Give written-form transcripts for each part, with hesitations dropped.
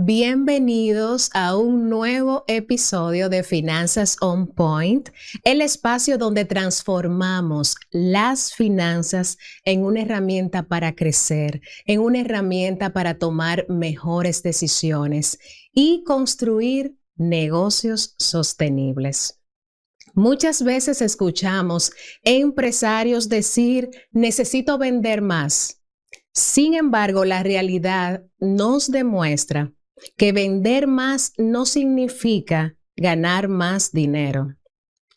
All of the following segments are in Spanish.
Bienvenidos a un nuevo episodio de Finanzas On Point, el espacio donde transformamos las finanzas en una herramienta para crecer, en una herramienta para tomar mejores decisiones y construir negocios sostenibles. Muchas veces escuchamos empresarios decir, necesito vender más. Sin embargo, la realidad nos demuestra que vender más no significa ganar más dinero.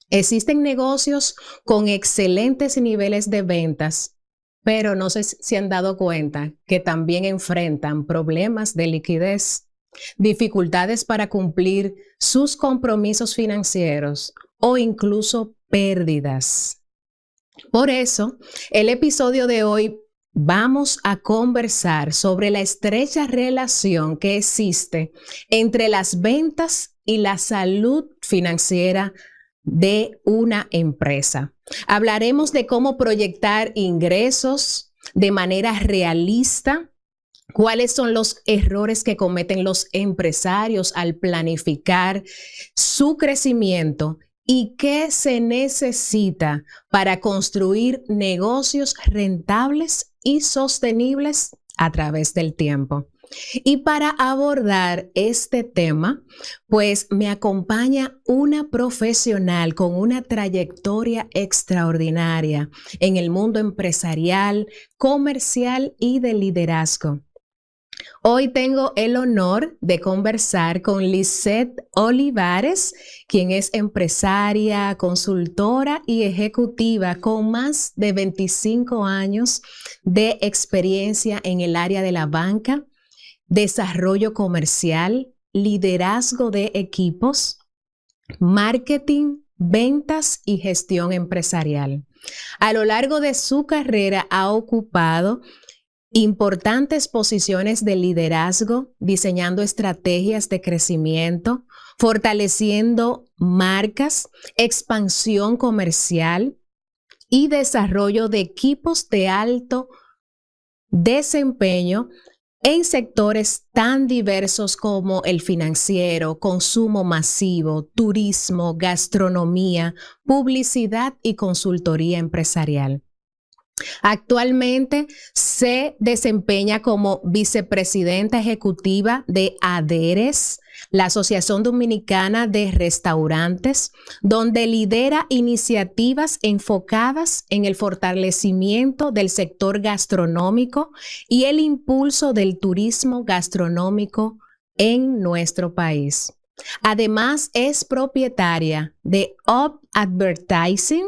Existen negocios con excelentes niveles de ventas, pero no sé si han dado cuenta que también enfrentan problemas de liquidez, dificultades para cumplir sus compromisos financieros o incluso pérdidas. Por eso, el episodio de hoy vamos a conversar sobre la estrecha relación que existe entre las ventas y la salud financiera de una empresa. Hablaremos de cómo proyectar ingresos de manera realista, cuáles son los errores que cometen los empresarios al planificar su crecimiento y qué se necesita para construir negocios rentables y sostenibles a través del tiempo. Y para abordar este tema, pues me acompaña una profesional con una trayectoria extraordinaria en el mundo empresarial, comercial y de liderazgo. Hoy tengo el honor de conversar con Lisette Olivares, quien es empresaria, consultora y ejecutiva con más de 25 años de experiencia en el área de la banca, desarrollo comercial, liderazgo de equipos, marketing, ventas y gestión empresarial. A lo largo de su carrera ha ocupado importantes posiciones de liderazgo, diseñando estrategias de crecimiento, fortaleciendo marcas, expansión comercial y desarrollo de equipos de alto desempeño en sectores tan diversos como el financiero, consumo masivo, turismo, gastronomía, publicidad y consultoría empresarial. Actualmente se desempeña como vicepresidenta ejecutiva de ADERES, la Asociación Dominicana de Restaurantes, donde lidera iniciativas enfocadas en el fortalecimiento del sector gastronómico y el impulso del turismo gastronómico en nuestro país. Además, es propietaria de Up Advertising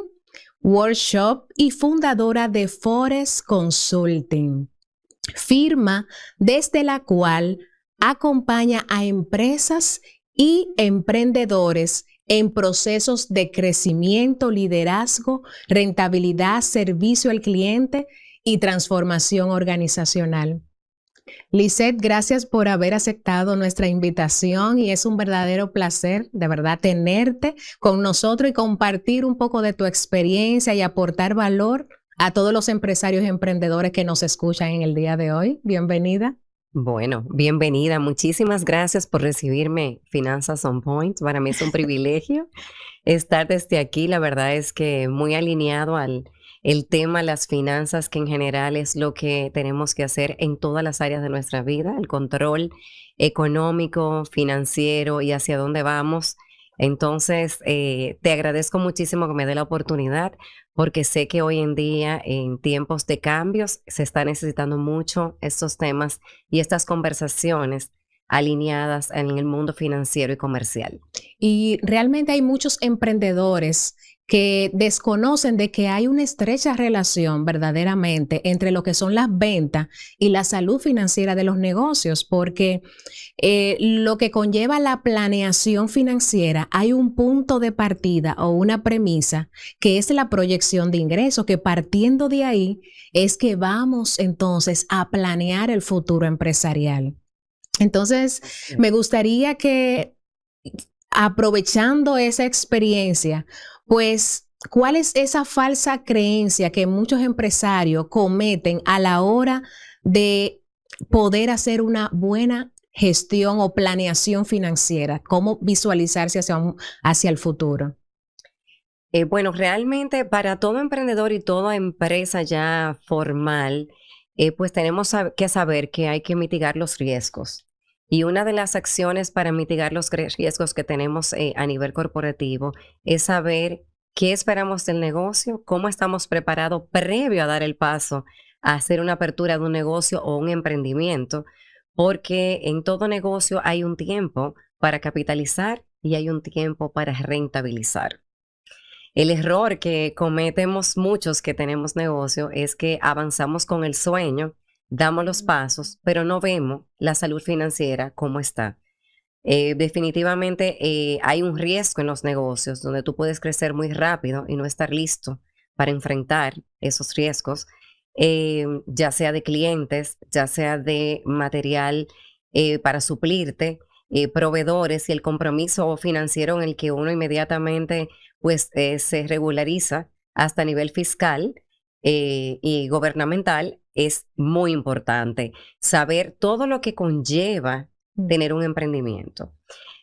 Workshop y fundadora de Forest Consulting, firma desde la cual acompaña a empresas y emprendedores en procesos de crecimiento, liderazgo, rentabilidad, servicio al cliente y transformación organizacional. Lisette, gracias por haber aceptado nuestra invitación y es un verdadero placer, de verdad, tenerte con nosotros y compartir un poco de tu experiencia y aportar valor a todos los empresarios y emprendedores que nos escuchan en el día de hoy. Bienvenida. Bueno, bienvenida. Muchísimas gracias por recibirme, Finanzas On Point. Para mí es un privilegio estar desde aquí. La verdad es que muy alineado al tema, las finanzas, que en general es lo que tenemos que hacer en todas las áreas de nuestra vida, el control económico, financiero y hacia dónde vamos. Entonces, te agradezco muchísimo que me dé la oportunidad, porque sé que hoy en día, en tiempos de cambios, se está necesitando mucho estos temas y estas conversaciones alineadas en el mundo financiero y comercial. Y realmente hay muchos emprendedores que desconocen de que hay una estrecha relación verdaderamente entre lo que son las ventas y la salud financiera de los negocios, porque lo que conlleva la planeación financiera, hay un punto de partida o una premisa que es la proyección de ingresos, que partiendo de ahí es que vamos entonces a planear el futuro empresarial. Entonces, me gustaría que, aprovechando esa experiencia, pues, ¿cuál es esa falsa creencia que muchos empresarios cometen a la hora de poder hacer una buena gestión o planeación financiera? ¿Cómo visualizarse hacia el futuro? Bueno, realmente para todo emprendedor y toda empresa ya formal, pues tenemos que saber que hay que mitigar los riesgos. Y una de las acciones para mitigar los riesgos que tenemos a nivel corporativo es saber qué esperamos del negocio, cómo estamos preparados previo a dar el paso a hacer una apertura de un negocio o un emprendimiento, porque en todo negocio hay un tiempo para capitalizar y hay un tiempo para rentabilizar. El error que cometemos muchos que tenemos negocio es que avanzamos con el sueño, damos los pasos, pero no vemos la salud financiera cómo está. Definitivamente hay un riesgo en los negocios donde tú puedes crecer muy rápido y no estar listo para enfrentar esos riesgos, ya sea de clientes, ya sea de material para suplirte, proveedores y el compromiso financiero en el que uno inmediatamente pues se regulariza hasta nivel fiscal y gubernamental es muy importante. Saber todo lo que conlleva tener un emprendimiento.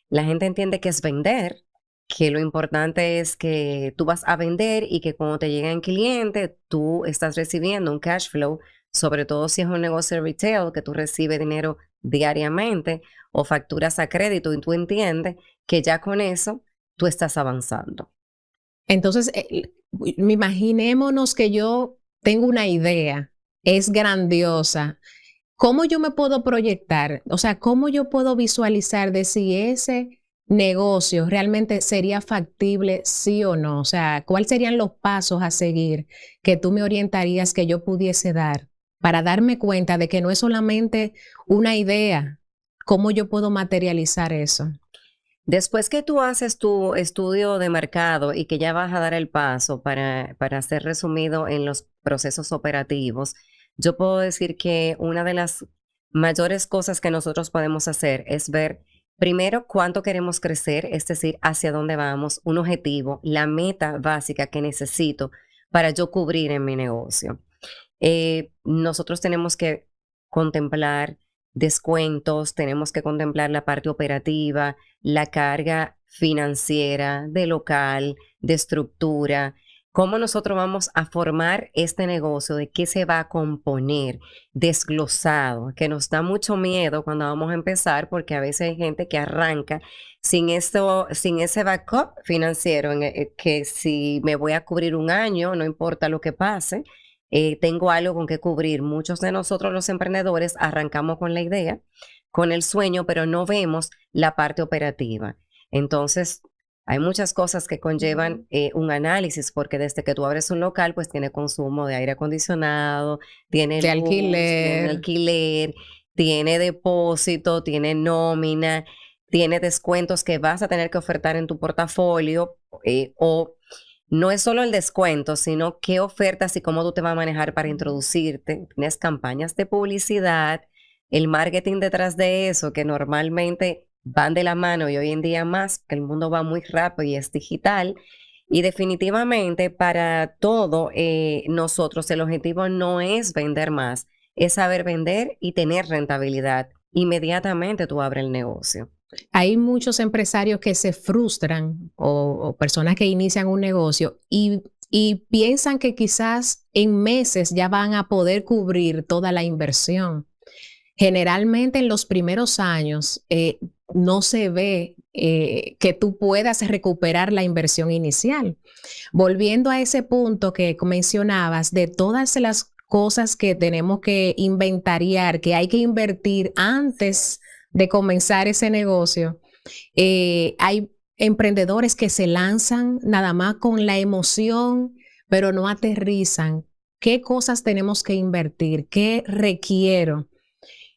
La gente entiende que es vender, que lo importante es que tú vas a vender y que cuando te lleguen clientes, tú estás recibiendo un cash flow, sobre todo si es un negocio de retail, que tú recibes dinero diariamente o facturas a crédito y tú entiendes que ya con eso tú estás avanzando. Entonces, imaginémonos que yo tengo una idea, es grandiosa. ¿Cómo yo me puedo proyectar? O sea, ¿cómo yo puedo visualizar de si ese negocio realmente sería factible, sí o no? O sea, ¿cuáles serían los pasos a seguir que tú me orientarías que yo pudiese dar para darme cuenta de que no es solamente una idea? ¿Cómo yo puedo materializar eso? Después que tú haces tu estudio de mercado y que ya vas a dar el paso para ser resumido en los procesos operativos, yo puedo decir que una de las mayores cosas que nosotros podemos hacer es ver primero cuánto queremos crecer, es decir, hacia dónde vamos, un objetivo, la meta básica que necesito para yo cubrir en mi negocio. Nosotros tenemos que contemplar descuentos, tenemos que contemplar la parte operativa, la carga financiera, de local, de estructura, cómo nosotros vamos a formar este negocio, de qué se va a componer, desglosado, que nos da mucho miedo cuando vamos a empezar, porque a veces hay gente que arranca sin esto, sin ese backup financiero, que si me voy a cubrir un año, no importa lo que pase, tengo algo con que cubrir. Muchos de nosotros los emprendedores arrancamos con la idea, con el sueño, pero no vemos la parte operativa. Entonces, hay muchas cosas que conllevan un análisis, porque desde que tú abres un local, pues tiene consumo de aire acondicionado, tiene De luz, tiene alquiler. alquiler, tiene depósito, tiene nómina, tiene descuentos que vas a tener que ofertar en tu portafolio o no es solo el descuento, sino qué ofertas y cómo tú te vas a manejar para introducirte. Tienes campañas de publicidad, el marketing detrás de eso, que normalmente van de la mano y hoy en día más, que el mundo va muy rápido y es digital. Y definitivamente para todo, nosotros el objetivo no es vender más, es saber vender y tener rentabilidad. Inmediatamente tú abres el negocio. Hay muchos empresarios que se frustran o personas que inician un negocio y piensan que quizás en meses ya van a poder cubrir toda la inversión. Generalmente en los primeros años no se ve que tú puedas recuperar la inversión inicial. Volviendo a ese punto que mencionabas de todas las cosas que tenemos que inventariar, que hay que invertir antes de comenzar ese negocio, hay emprendedores que se lanzan nada más con la emoción, pero no aterrizan. ¿Qué cosas tenemos que invertir? ¿Qué requiero?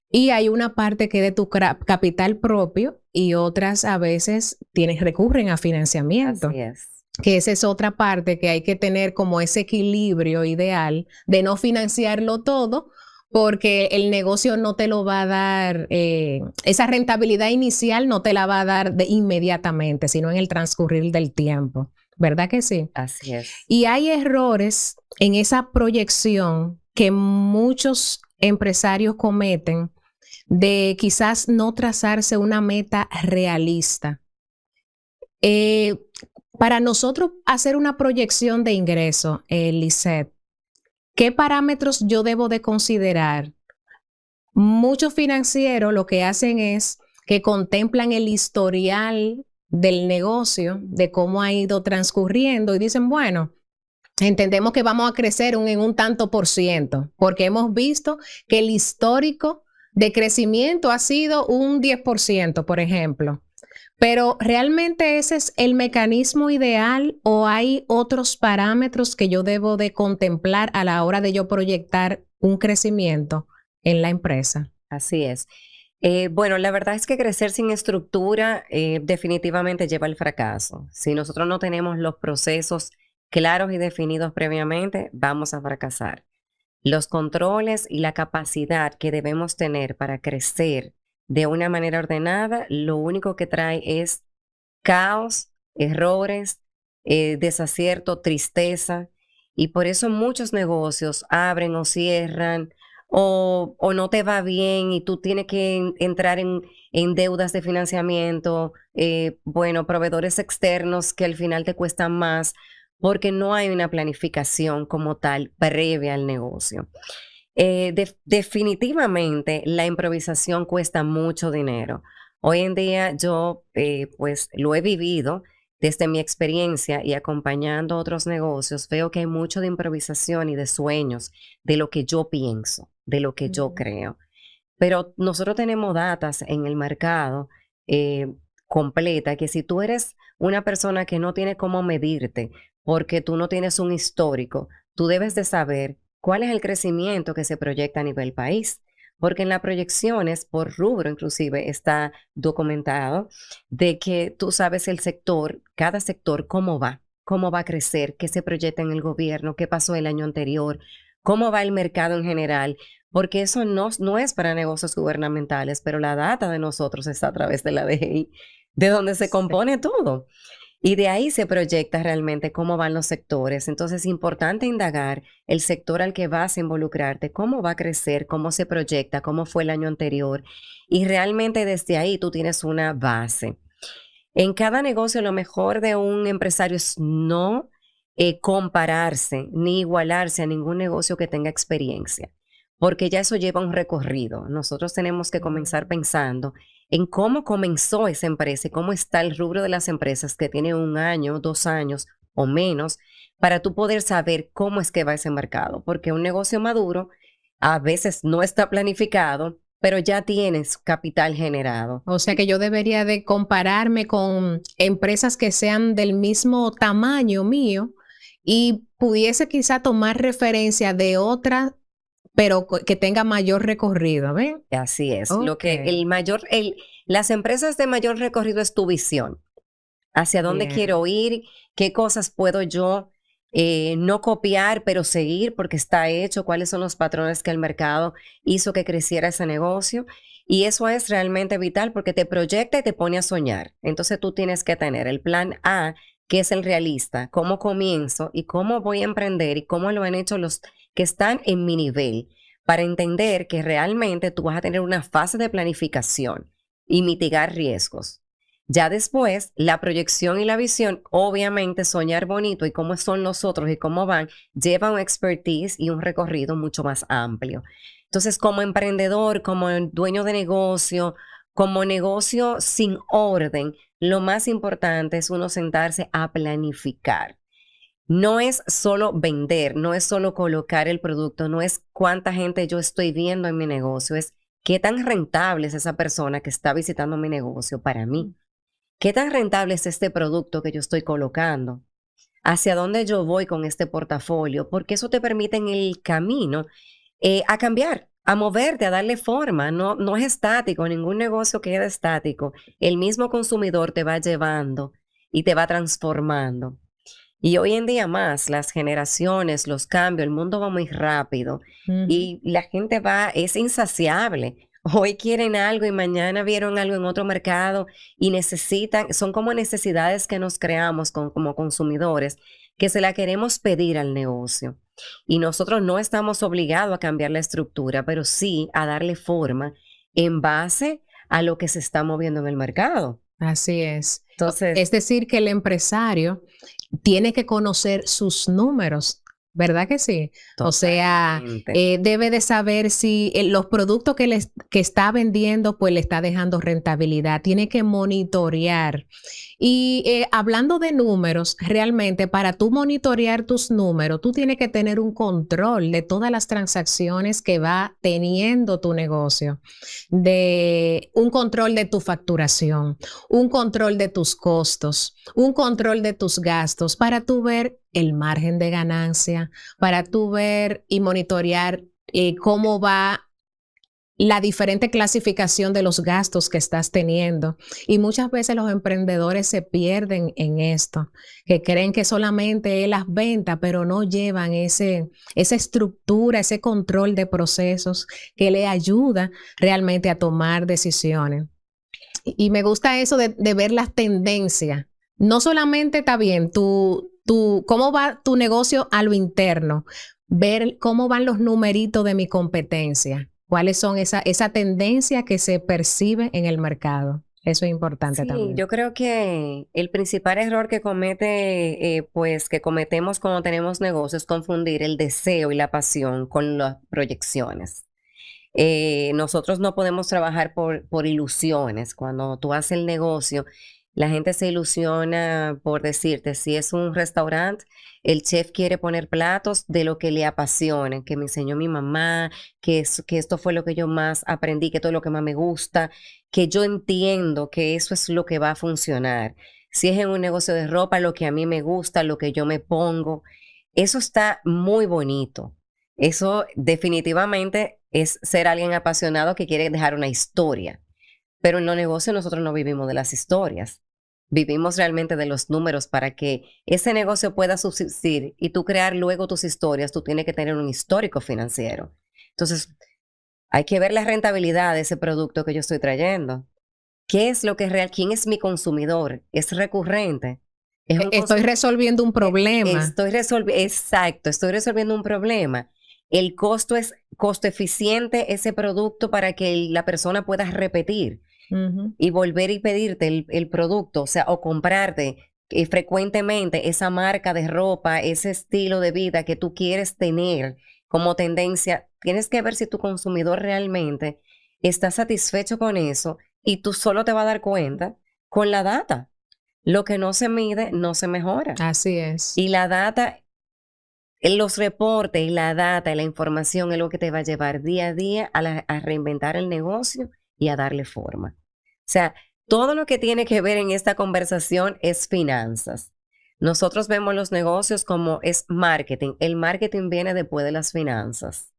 Y hay una parte que es de tu capital propio y otras a veces recurren a financiamiento, Así es. que esa es otra parte que hay que tener como ese equilibrio ideal de no financiarlo todo, porque el negocio no te lo va a dar, esa rentabilidad inicial no te la va a dar inmediatamente, sino en el transcurrir del tiempo. ¿Verdad que sí? Así es. Y hay errores en esa proyección que muchos empresarios cometen de quizás no trazarse una meta realista. Para nosotros hacer una proyección de ingreso, Lisette, ¿qué parámetros yo debo de considerar? Muchos financieros lo que hacen es que contemplan el historial del negocio, de cómo ha ido transcurriendo y dicen, bueno, entendemos que vamos a crecer en un tanto por ciento, porque hemos visto que el histórico de crecimiento ha sido un 10%, por ejemplo. Pero ¿realmente ese es el mecanismo ideal o hay otros parámetros que yo debo de contemplar a la hora de yo proyectar un crecimiento en la empresa? Así es. Bueno, la verdad es que crecer sin estructura definitivamente lleva al fracaso. Si nosotros no tenemos los procesos claros y definidos previamente, vamos a fracasar. Los controles y la capacidad que debemos tener para crecer de una manera ordenada, lo único que trae es caos, errores, desacierto, tristeza. Y por eso muchos negocios abren o cierran o no te va bien y tú tienes que entrar en deudas de financiamiento, bueno, proveedores externos que al final te cuestan más porque no hay una planificación como tal previa al negocio. Definitivamente la improvisación cuesta mucho dinero. Hoy en día yo pues lo he vivido desde mi experiencia y acompañando otros negocios, veo que hay mucho de improvisación y de sueños, de lo que yo pienso, de lo que yo Ujú. creo. Pero nosotros tenemos datas en el mercado eh, completa que si tú eres una persona que no tiene cómo medirte porque tú no tienes un histórico, tú debes de saber cuál es el crecimiento que se proyecta a nivel país. Porque en las proyecciones, por rubro inclusive, está documentado de que tú sabes el sector, cada sector, cómo va a crecer, qué se proyecta en el gobierno, qué pasó el año anterior, cómo va el mercado en general porque eso no es para negocios gubernamentales, pero la data de nosotros está a través de la DGI, de donde se Sí. compone todo. Y de ahí se proyecta realmente cómo van los sectores. Entonces es importante indagar el sector al que vas a involucrarte, cómo va a crecer, cómo se proyecta, cómo fue el año anterior. Y realmente desde ahí tú tienes una base. En cada negocio lo mejor de un empresario es no compararse ni igualarse a ningún negocio que tenga experiencia, porque ya eso lleva un recorrido. Nosotros tenemos que comenzar Mm. pensando en cómo comenzó esa empresa y cómo está el rubro de las empresas que tiene 1 año, 2 años o menos, para tú poder saber cómo es que va ese mercado, porque un negocio maduro a veces no está planificado, pero ya tienes capital generado. O sea que yo debería de compararme con empresas que sean del mismo tamaño mío y pudiese quizá tomar referencia de otra, pero que tenga mayor recorrido, ¿ven? Así es. Lo Ok, que las empresas de mayor recorrido es tu visión. Hacia dónde bien. quiero ir, qué cosas puedo yo no copiar, pero seguir porque está hecho, cuáles son los patrones que el mercado hizo que creciera ese negocio. Y eso es realmente vital porque te proyecta y te pone a soñar. Entonces tú tienes que tener el plan A, que es el realista, cómo comienzo y cómo voy a emprender y cómo lo han hecho los que están en mi nivel, para entender que realmente tú vas a tener una fase de planificación y mitigar riesgos. Ya después, la proyección y la visión, obviamente soñar bonito y cómo son los otros y cómo van, lleva un expertise y un recorrido mucho más amplio. Entonces, como emprendedor, como dueño de negocio, como negocio sin orden, lo más importante es uno sentarse a planificar. No es solo vender, no es solo colocar el producto, no es cuánta gente yo estoy viendo en mi negocio, es qué tan rentable es esa persona que está visitando mi negocio para mí. ¿Qué tan rentable es este producto que yo estoy colocando? ¿Hacia dónde yo voy con este portafolio? Porque eso te permite en el camino a cambiar, a moverte, a darle forma. No es estático, ningún negocio queda estático. El mismo consumidor te va llevando y te va transformando. Y hoy en día más, las generaciones, los cambios, el mundo va muy rápido Ujú. y la gente es insaciable. Hoy quieren algo y mañana vieron algo en otro mercado y necesitan, son como necesidades que nos creamos como consumidores, que se la queremos pedir al negocio. Y nosotros no estamos obligados a cambiar la estructura, pero sí a darle forma en base a lo que se está moviendo en el mercado. Así es. Entonces, Es decir, que el empresario tiene que conocer sus números, ¿verdad que sí? O sea, totalmente. debe de saber si los productos que está vendiendo, pues le está dejando rentabilidad. Tiene que monitorear. Y hablando de números, realmente para tú monitorear tus números, tú tienes que tener un control de todas las transacciones que va teniendo tu negocio, de un control de tu facturación, un control de tus costos, un control de tus gastos para tú ver el margen de ganancia, para tú ver y monitorear cómo va la diferente clasificación de los gastos que estás teniendo. Y muchas veces los emprendedores se pierden en esto, que creen que solamente es las ventas, pero no llevan esa estructura, ese control de procesos que le ayuda realmente a tomar decisiones. Y me gusta eso de ver las tendencias. No solamente está bien cómo va tu negocio a lo interno, ver cómo van los numeritos de mi competencia, cuáles son esa tendencia que se percibe en el mercado. Eso es importante Sí, también. yo creo que el principal error que pues que cometemos cuando tenemos negocios es confundir el deseo y la pasión con las proyecciones. Nosotros no podemos trabajar por ilusiones. Cuando tú haces el negocio, la gente se ilusiona por decirte, si es un restaurante, el chef quiere poner platos de lo que le apasione, que me enseñó mi mamá, que esto fue lo que yo más aprendí, que esto es lo que más me gusta, que yo entiendo que eso es lo que va a funcionar. Si es en un negocio de ropa, lo que a mí me gusta, lo que yo me pongo, eso está muy bonito. Eso definitivamente es ser alguien apasionado que quiere dejar una historia. Pero en los negocios nosotros no vivimos de las historias. Vivimos realmente de los números para que ese negocio pueda subsistir y tú crear luego tus historias, tú tienes que tener un histórico financiero. Entonces, hay que ver la rentabilidad de ese producto que yo estoy trayendo. ¿Qué es lo que es real? ¿Quién es mi consumidor? ¿Es recurrente? ¿Es un Estoy resolviendo un problema. estoy resolviendo un problema. El costo es costo eficiente ese producto para que la persona pueda repetir Ujú. y volver y pedirte el producto, o sea, o comprarte frecuentemente esa marca de ropa, ese estilo de vida que tú quieres tener como tendencia. Tienes que ver si tu consumidor realmente está satisfecho con eso y tú solo te vas a dar cuenta con la data. Lo que no se mide no se mejora. Así es. Y la data, los reportes y la data y la información es lo que te va a llevar día a día a reinventar el negocio y a darle forma. O sea, todo lo que tiene que ver en esta conversación es finanzas. Nosotros vemos los negocios como es marketing. El marketing viene después de las finanzas.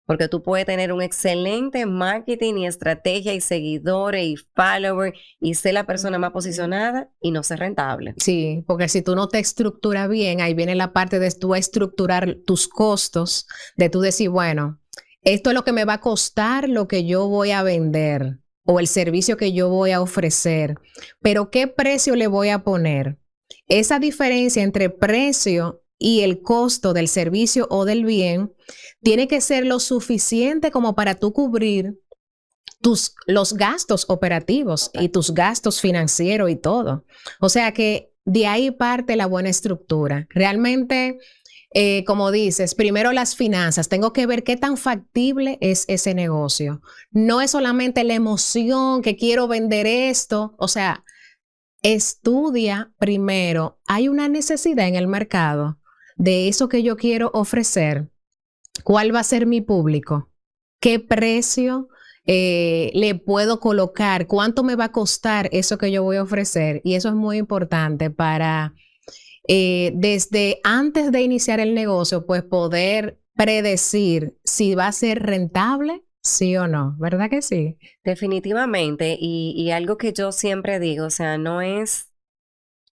Porque tú puedes tener un excelente marketing y estrategia y seguidores y followers y ser la persona más posicionada y no ser rentable. Sí, porque si tú no te estructuras bien, ahí viene la parte de tú estructurar tus costos, de tú decir, bueno, esto es lo que me va a costar lo que yo voy a vender o el servicio que yo voy a ofrecer, pero ¿qué precio le voy a poner? Esa diferencia entre precio y el costo del servicio o del bien tiene que ser lo suficiente como para tú cubrir los gastos operativos y tus gastos financieros y todo. O sea que de ahí parte la buena estructura. Realmente, como dices, primero las finanzas. Tengo que ver qué tan factible es ese negocio. No es solamente la emoción que quiero vender esto. O sea, estudia primero. ¿Hay una necesidad en el mercado de eso que yo quiero ofrecer? ¿Cuál va a ser mi público? ¿Qué precio le puedo colocar? ¿Cuánto me va a costar eso que yo voy a ofrecer? Y eso es muy importante para desde antes de iniciar el negocio, pues poder predecir si va a ser rentable, sí o no, ¿verdad que sí? Definitivamente. Y algo que yo siempre digo, o sea, no es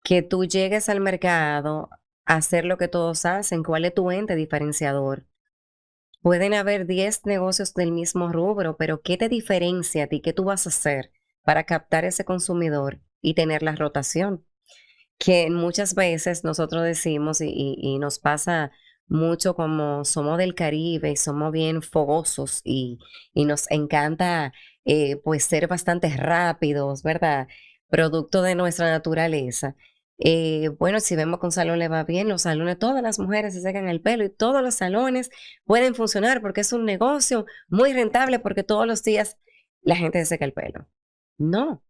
que tú llegues al mercado a hacer lo que todos hacen. ¿Cuál es tu ente diferenciador? Pueden haber 10 negocios del mismo rubro, pero ¿qué te diferencia a ti? ¿Qué tú vas a hacer para captar ese consumidor y tener la rotación? Que muchas veces nosotros decimos y nos pasa mucho como somos del Caribe y somos bien fogosos y nos encanta pues ser bastante rápidos, ¿verdad? Producto de nuestra naturaleza. Bueno, si vemos que un salón le va bien, los salones, todas las mujeres se secan el pelo y todos los salones pueden funcionar porque es un negocio muy rentable porque todos los días la gente se seca el pelo. No,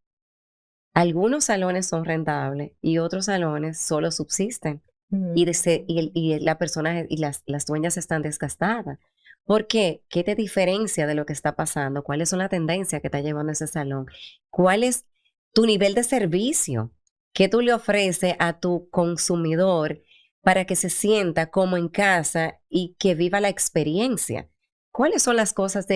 algunos salones son rentables y otros salones solo subsisten Mm. y la persona y las dueñas están desgastadas. ¿Por qué? ¿Qué te diferencia de lo que está pasando? ¿Cuáles son las tendencias que está llevando ese salón? ¿Cuál es tu nivel de servicio? ¿Qué tú le ofreces a tu consumidor para que se sienta como en casa y que viva la experiencia? ¿Cuáles son las cosas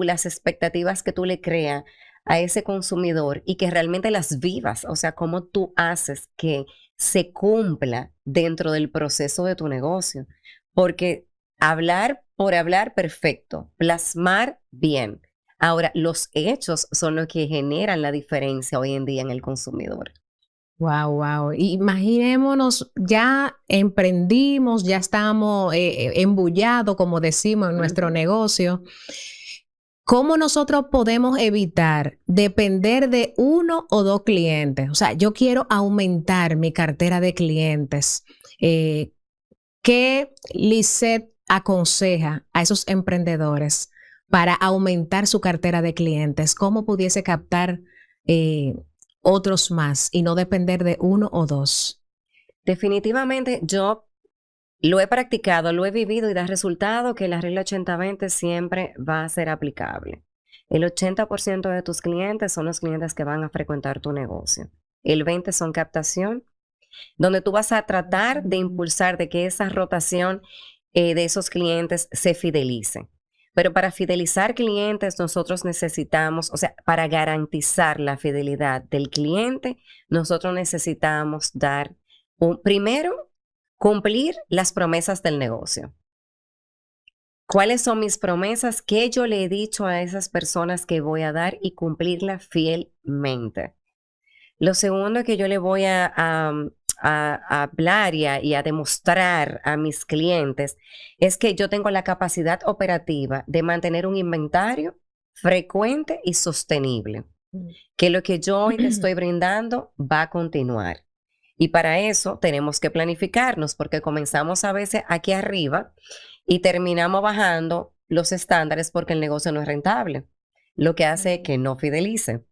las expectativas que tú le creas a ese consumidor y que realmente las vivas? O sea, cómo tú haces que se cumpla dentro del proceso de tu negocio. Porque hablar por hablar, perfecto. Plasmar, bien. Ahora, los hechos son los que generan la diferencia hoy en día en el consumidor. Wow, wow. Imaginémonos, ya emprendimos, ya estamos embullados, como decimos, en nuestro Ujú. negocio. ¿Cómo nosotros podemos evitar depender de uno o dos clientes? O sea, yo quiero aumentar mi cartera de clientes. Eh, ¿Qué Lisette aconseja a esos emprendedores para aumentar su cartera de clientes? ¿Cómo pudiese captar eh, otros más y no depender de uno o dos? Definitivamente yo lo he practicado, lo he vivido y da resultado que la regla 80-20 siempre va a ser aplicable. El 80% de tus clientes son los clientes que van a frecuentar tu negocio. El 20 son captación, donde tú vas a tratar de impulsar de que esa rotación de esos clientes se fidelice. Pero para fidelizar clientes nosotros necesitamos, o sea, para garantizar la fidelidad del cliente, nosotros necesitamos dar primero, cumplir las promesas del negocio. ¿Cuáles son mis promesas? ¿Qué yo le he dicho a esas personas que voy a dar y cumplirlas fielmente? Lo segundo que yo le voy a hablar y a demostrar a mis clientes es que yo tengo la capacidad operativa de mantener un inventario frecuente y sostenible, que lo que yo hoy te estoy brindando va a continuar. Y para eso tenemos que planificarnos porque comenzamos a veces aquí arriba y terminamos bajando los estándares porque el negocio no es rentable, lo que hace que no fidelice.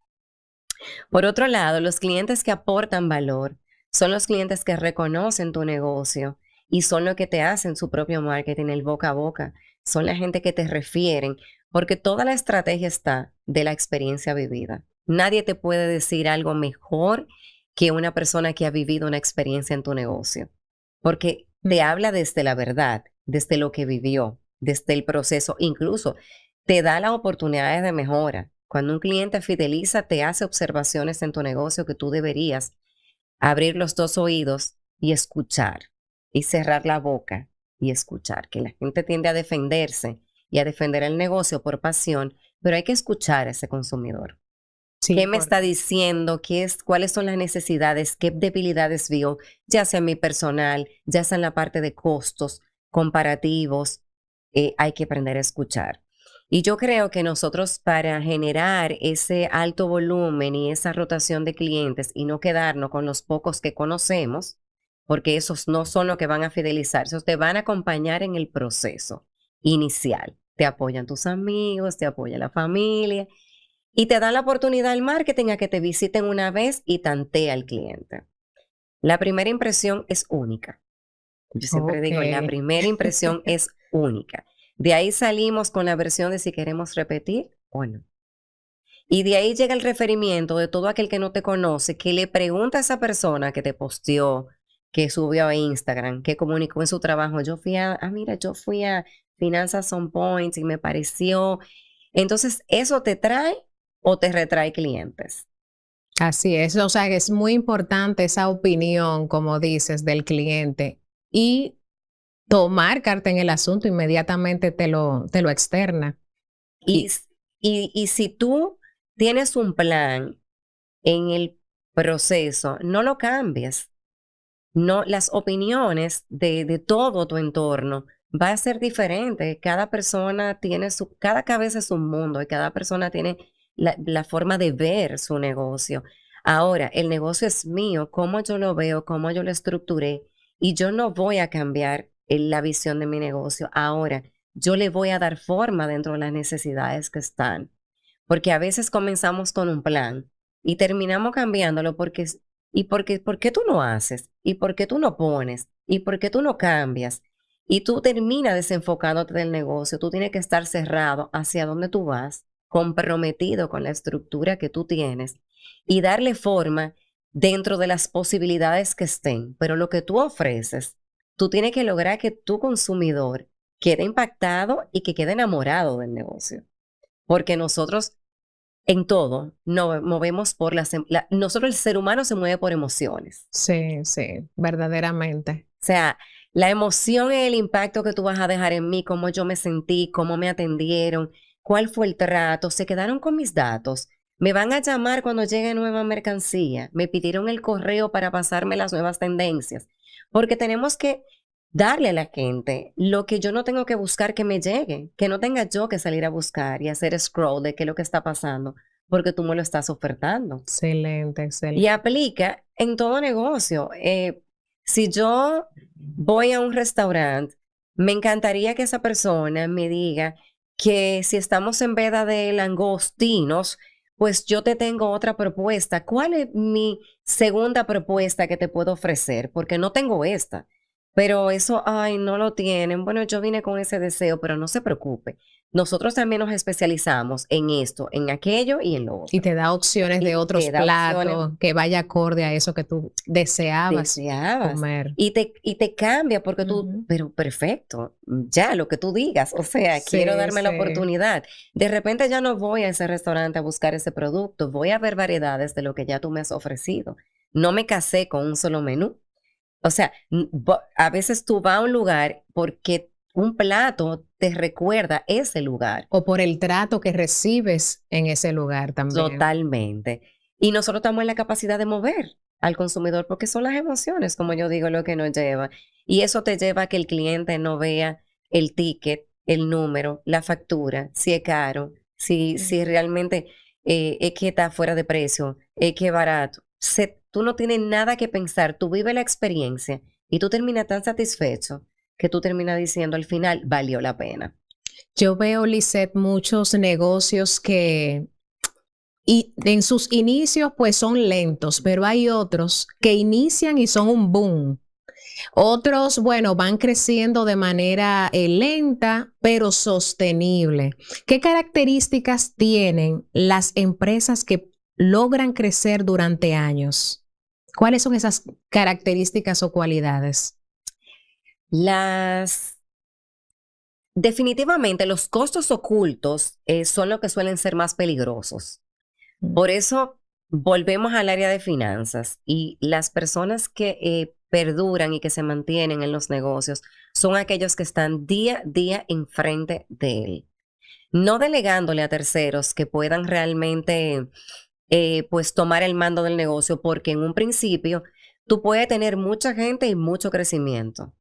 Por otro lado, los clientes que aportan valor son los clientes que reconocen tu negocio y son los que te hacen su propio marketing, el boca a boca. Son la gente que te refieren, porque toda la estrategia está de la experiencia vivida. Nadie te puede decir algo mejor que una persona que ha vivido una experiencia en tu negocio, porque te habla desde la verdad, desde lo que vivió, desde el proceso, incluso te da las oportunidades de mejora. Cuando un cliente fideliza, te hace observaciones en tu negocio que tú deberías abrir los dos oídos y escuchar y cerrar la boca y escuchar, que la gente tiende a defenderse y a defender el negocio por pasión, pero hay que escuchar a ese consumidor. Sí, ¿Qué me está correcto. diciendo? ¿Cuáles son las necesidades? ¿Qué debilidades vio? Ya sea en mi personal, ya sea en la parte de costos, comparativos, hay que aprender a escuchar. Y yo creo que nosotros para generar ese alto volumen y esa rotación de clientes y no quedarnos con los pocos que conocemos, porque esos no son los que van a fidelizar, esos te van a acompañar en el proceso inicial. Te apoyan tus amigos, te apoya la familia y te dan la oportunidad al marketing a que te visiten una vez y tantea al cliente. La primera impresión es única. Yo siempre Ok. digo, la primera impresión es única. De ahí salimos con la versión de si queremos repetir o no. Y de ahí llega el referimiento de todo aquel que no te conoce, que le pregunta a esa persona que te posteó, que subió a Instagram, que comunicó en su trabajo. Mira, yo fui a Finanzas On Point y me pareció. Entonces, ¿eso te trae o te retrae clientes? Así es, o sea, que es muy importante esa opinión, como dices, del cliente y tomar carta en el asunto inmediatamente te lo externa. Y, Y s- y si tú tienes un plan en el proceso, no lo cambies. No, las opiniones de todo tu entorno va a ser diferente. Cada persona tiene cada cabeza es un mundo y cada persona tiene la forma de ver su negocio. Ahora, el negocio es mío, cómo yo lo veo, cómo yo lo estructuré, y yo no voy a cambiar la visión de mi negocio. Ahora, yo le voy a dar forma dentro de las necesidades que están. Porque a veces comenzamos con un plan y terminamos cambiándolo ¿por qué tú no haces? ¿Y por qué tú no pones? ¿Y por qué tú no cambias? Y tú terminas desenfocándote del negocio. Tú tienes que estar cerrado hacia dónde tú vas, comprometido con la estructura que tú tienes y darle forma dentro de las posibilidades que estén. Pero lo que tú ofreces, tú tienes que lograr que tu consumidor quede impactado y que quede enamorado del negocio. Porque nosotros en todo nos movemos por nosotros el ser humano se mueve por emociones. Sí, sí, verdaderamente. O sea, la emoción es el impacto que tú vas a dejar en mí, cómo yo me sentí, cómo me atendieron, cuál fue el trato, se quedaron con mis datos. Me van a llamar cuando llegue nueva mercancía. Me pidieron el correo para pasarme las nuevas tendencias. Porque tenemos que darle a la gente lo que yo no tengo que buscar que me llegue, que no tenga yo que salir a buscar y hacer scroll de qué es lo que está pasando, porque tú me lo estás ofertando. Excelente, Y excelente. aplica en todo negocio. Si yo voy a un restaurante, me encantaría que esa persona me diga que si estamos en veda de langostinos, pues yo te tengo otra propuesta. ¿Cuál es mi segunda propuesta que te puedo ofrecer? Porque no tengo esta. Pero eso, ay, no lo tienen. Bueno, yo vine con ese deseo, pero no se preocupe. Nosotros también nos especializamos en esto, en aquello y en lo Y otro. te da opciones de Y otros te da opciones platos que vaya acorde a eso que tú deseabas deseabas. comer. Y te cambia porque tú, Ujú. pero perfecto, ya lo que tú digas, o sea, quiero Sí, darme la sí. oportunidad. De repente ya no voy a ese restaurante a buscar ese producto, voy a ver variedades de lo que ya tú me has ofrecido. No me casé con un solo menú. O sea, a veces tú vas a un lugar porque un plato te recuerda ese lugar. O por el trato que recibes en ese lugar también. Totalmente. Y nosotros estamos en la capacidad de mover al consumidor porque son las emociones, como yo digo, lo que nos lleva. Y eso te lleva a que el cliente no vea el ticket, el número, la factura, si es caro, si realmente es que está fuera de precio, es que es barato. Tú no tienes nada que pensar, tú vives la experiencia y tú terminas tan satisfecho que tú terminas diciendo al final, valió la pena. Yo veo, Lisette, muchos negocios que y en sus inicios pues son lentos, pero hay otros que inician y son un boom. Otros, bueno, van creciendo de manera lenta, pero sostenible. ¿Qué características tienen las empresas que logran crecer durante años? ¿Cuáles son esas características o cualidades? Las Definitivamente los costos ocultos son los que suelen ser más peligrosos. Mm. Por eso volvemos al área de finanzas y las personas que perduran y que se mantienen en los negocios son aquellos que están día a día enfrente de él, no delegándole a terceros que puedan realmente pues tomar el mando del negocio, porque en un principio tú puedes tener mucha gente y mucho crecimiento.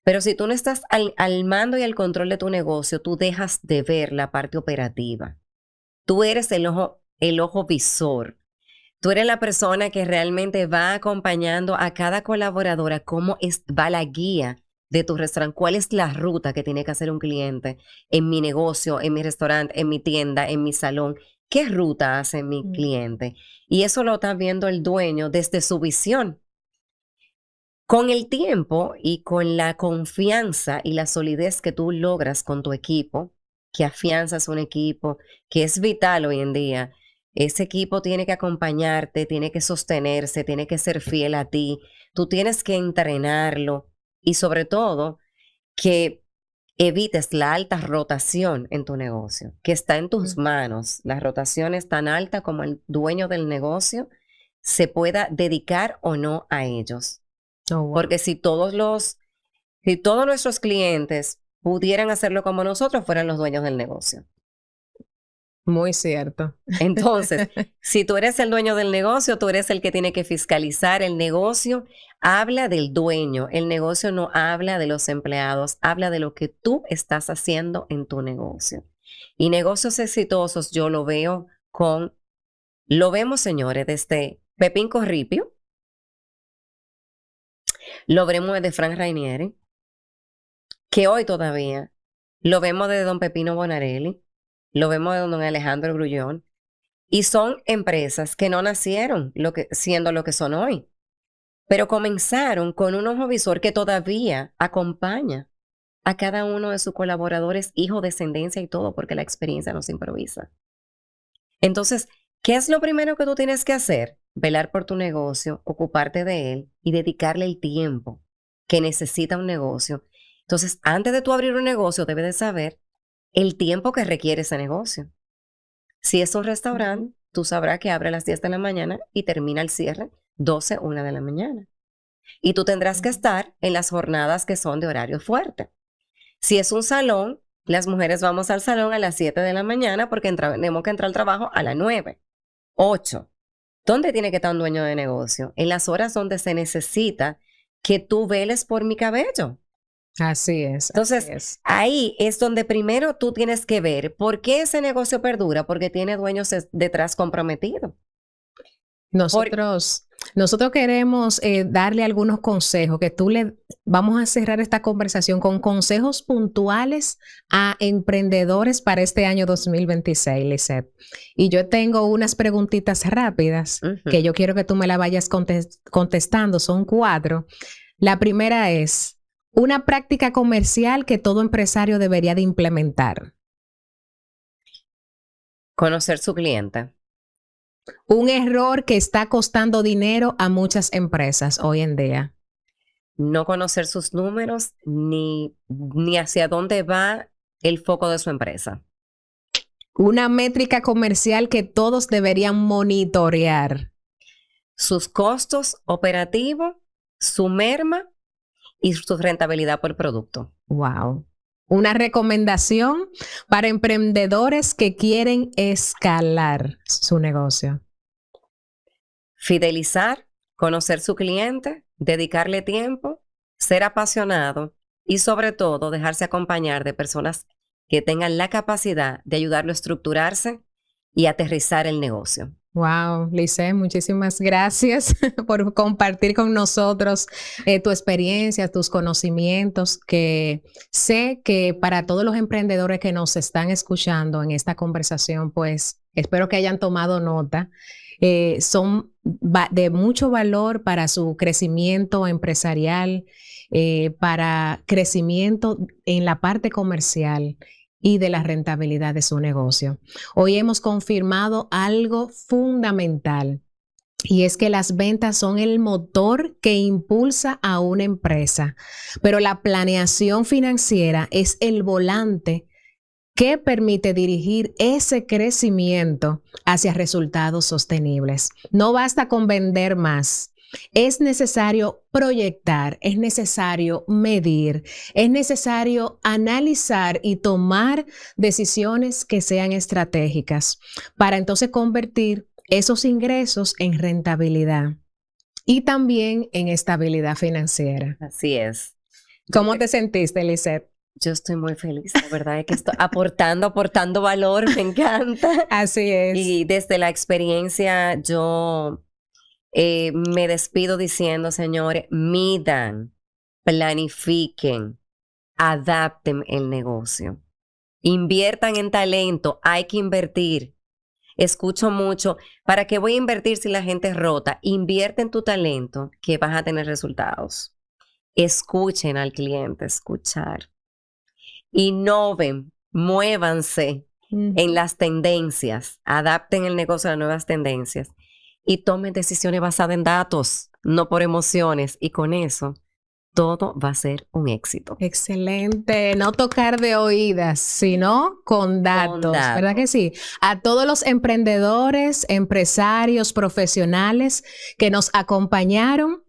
Pero si tú no estás al mando y al control de tu negocio, tú dejas de ver la parte operativa. Tú eres el ojo visor. Tú eres la persona que realmente va acompañando a cada colaboradora cómo va la guía de tu restaurante, cuál es la ruta que tiene que hacer un cliente en mi negocio, en mi restaurante, en mi tienda, en mi salón. ¿Qué ruta hace mi Mm. cliente? Y eso lo está viendo el dueño desde su visión. Con el tiempo y con la confianza y la solidez que tú logras con tu equipo, que afianzas un equipo, que es vital hoy en día, ese equipo tiene que acompañarte, tiene que sostenerse, tiene que ser fiel a ti, tú tienes que entrenarlo y sobre todo que evites la alta rotación en tu negocio, que está en tus Mm. manos. La rotación es tan alta como el dueño del negocio se pueda dedicar o no a ellos. Oh, wow. Porque si todos nuestros clientes pudieran hacerlo como nosotros, fueran los dueños del negocio. Muy cierto. Entonces, si tú eres el dueño del negocio, tú eres el que tiene que fiscalizar el negocio. Habla del dueño. El negocio no habla de los empleados, habla de lo que tú estás haciendo en tu negocio. Y negocios exitosos yo lo veo lo vemos, señores, desde Pepín Corripio, lo vemos de Frank Rainieri, que hoy todavía lo vemos de don Pepino Bonarelli, lo vemos de don Alejandro Grullón, y son empresas que no nacieron siendo lo que son hoy, pero comenzaron con un ojo visor que todavía acompaña a cada uno de sus colaboradores, hijo, descendencia y todo, porque la experiencia no se improvisa. Entonces, ¿qué es lo primero que tú tienes que hacer? Velar por tu negocio, ocuparte de él y dedicarle el tiempo que necesita un negocio. Entonces, antes de tú abrir un negocio, debes de saber el tiempo que requiere ese negocio. Si es un restaurante, tú sabrás que abre a las 10 de la mañana y termina el cierre 12, 1 de la mañana. Y tú tendrás que estar en las jornadas que son de horario fuerte. Si es un salón, las mujeres vamos al salón a las 7 de la mañana porque tenemos que entrar al trabajo a las 9, 8. ¿Dónde tiene que estar un dueño de negocio? En las horas donde se necesita que tú veles por mi cabello. Así es. Entonces, ahí es donde primero tú tienes que ver por qué ese negocio perdura, porque tiene dueños detrás comprometidos. Nosotros queremos darle algunos consejos vamos a cerrar esta conversación con consejos puntuales a emprendedores para este año 2026, Lisette. Y yo tengo unas preguntitas rápidas que yo quiero que tú me la vayas contestando. Son 4. La primera es, una práctica comercial que todo empresario debería de implementar. Conocer su cliente. Un error que está costando dinero a muchas empresas hoy en día. No conocer sus números ni hacia dónde va el foco de su empresa. Una métrica comercial que todos deberían monitorear. Sus costos operativos, su merma y su rentabilidad por producto. Wow. Una recomendación para emprendedores que quieren escalar su negocio. Fidelizar, conocer su cliente, dedicarle tiempo, ser apasionado y sobre todo dejarse acompañar de personas que tengan la capacidad de ayudarlo a estructurarse y aterrizar el negocio. Wow, Lisette, muchísimas gracias por compartir con nosotros tu experiencia, tus conocimientos, que sé que para todos los emprendedores que nos están escuchando en esta conversación, pues espero que hayan tomado nota. Son de mucho valor para su crecimiento empresarial, para crecimiento en la parte comercial y de la rentabilidad de su negocio. Hoy hemos confirmado algo fundamental, y es que las ventas son el motor que impulsa a una empresa, pero la planeación financiera es el volante que permite dirigir ese crecimiento hacia resultados sostenibles. No basta con vender más. Es necesario proyectar, es necesario medir, es necesario analizar y tomar decisiones que sean estratégicas para entonces convertir esos ingresos en rentabilidad y también en estabilidad financiera. Así es. ¿Cómo te sentiste, Lisette? Yo estoy muy feliz, la verdad es que estoy aportando valor, me encanta. Así es. Y desde la experiencia yo me despido diciendo, señores, midan, planifiquen, adapten el negocio, inviertan en talento, hay que invertir. Escucho mucho, ¿para qué voy a invertir si la gente es rota? Invierte en tu talento que vas a tener resultados. Escuchen al cliente, escuchar. Innoven, muévanse en las tendencias, adapten el negocio a las nuevas tendencias y tomen decisiones basadas en datos, no por emociones. Y con eso, todo va a ser un éxito. Excelente. No tocar de oídas, sino con datos, ¿verdad que sí? A todos los emprendedores, empresarios, profesionales que nos acompañaron,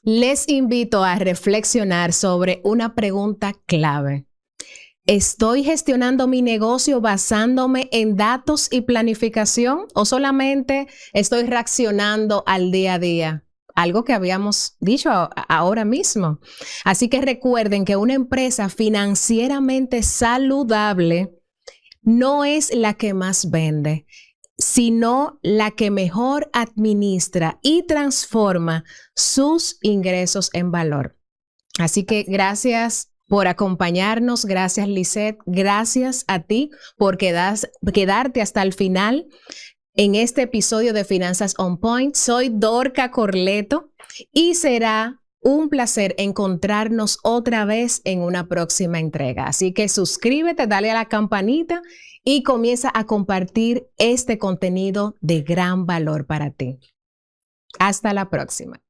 les invito a reflexionar sobre una pregunta clave. ¿Estoy gestionando mi negocio basándome en datos y planificación o solamente estoy reaccionando al día a día? Algo que habíamos dicho ahora mismo. Así que recuerden que una empresa financieramente saludable no es la que más vende, sino la que mejor administra y transforma sus ingresos en valor. Así que gracias por acompañarnos, gracias Lisette, gracias a ti por quedarte hasta el final en este episodio de Finanzas On Point. Soy Dorca Corleto y será un placer encontrarnos otra vez en una próxima entrega. Así que suscríbete, dale a la campanita y comienza a compartir este contenido de gran valor para ti. Hasta la próxima.